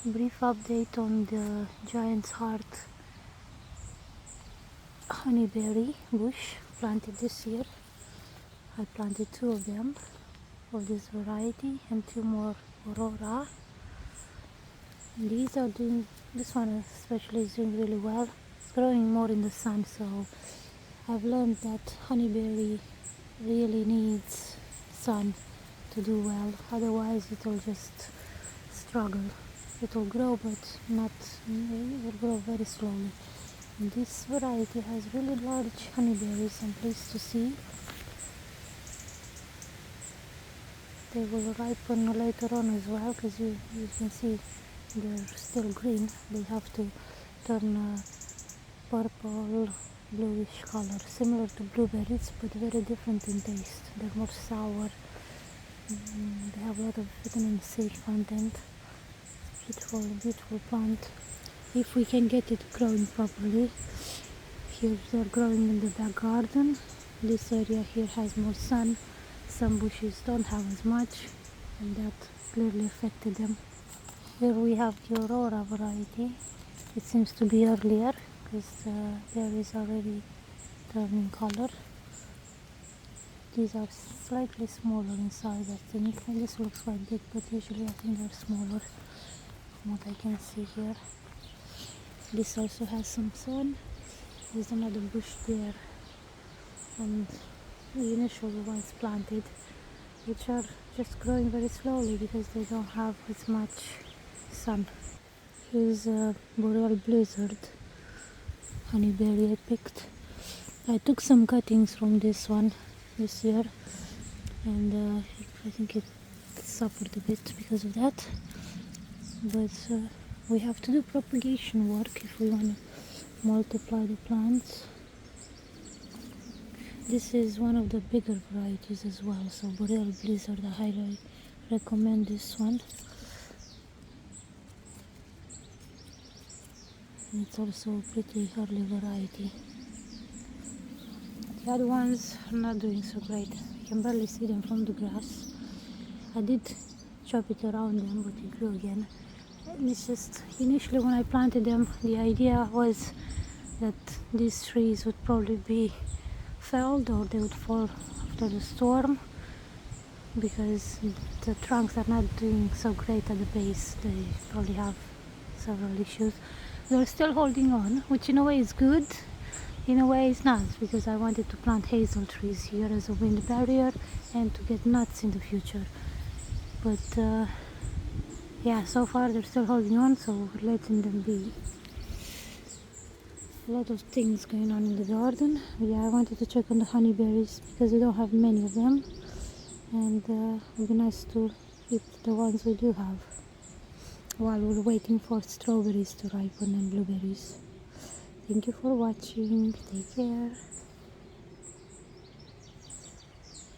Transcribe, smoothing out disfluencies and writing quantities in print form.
Brief update on the giant's heart honeyberry bush planted this year. I planted 2 of them of this variety and 2 more aurora. And these are doing, this one especially is doing really well. It's growing more in the sun, so I've learned that honeyberry really needs sun to do well, otherwise it will just struggle. It will grow, but not, it will grow very slowly. And this variety has really large honeyberries, I'm pleased to see. They will ripen later on as well, because you can see they're still green. They have to turn purple, bluish color, similar to blueberries, but very different in taste. They're more sour. They have a lot of vitamin C content. Beautiful, beautiful plant. If we can get it growing properly. Here they're growing in the back garden. This area here has more sun. Some bushes don't have as much, and that clearly affected them. Here we have the aurora variety. It seems to be earlier because the berries already turning color. These are slightly smaller in size, I think. And this looks quite big, but usually I think they're smaller from what I can see here. This also has some sun. There's another bush there, and the initial ones planted, which are just growing very slowly because they don't have as much sun. Here's a boreal blizzard honeyberry I picked. I took some cuttings from this one this year, and I think it suffered a bit because of that. But we have to do propagation work if we want to multiply the plants. This is one of the bigger varieties as well, so boreal blizzard, I highly recommend this one. And it's also a pretty early variety. The other ones are not doing so great. You can barely see them from the grass. I did chop it around them, but it grew again. And it's just, initially when I planted them, the idea was that these trees would probably be felled or they would fall after the storm, because the trunks are not doing so great at the base. They probably have several issues. They're still holding on, which in a way is good, in a way it's not, because I wanted to plant hazel trees here as a wind barrier and to get nuts in the future. But yeah, so far they're still holding on, so we're letting them be. A lot of things going on in the garden. Yeah, I wanted to check on the honeyberries because we don't have many of them, and it would be nice to eat the ones we do have while we're waiting for strawberries to ripen and blueberries. Thank you for watching. Take care.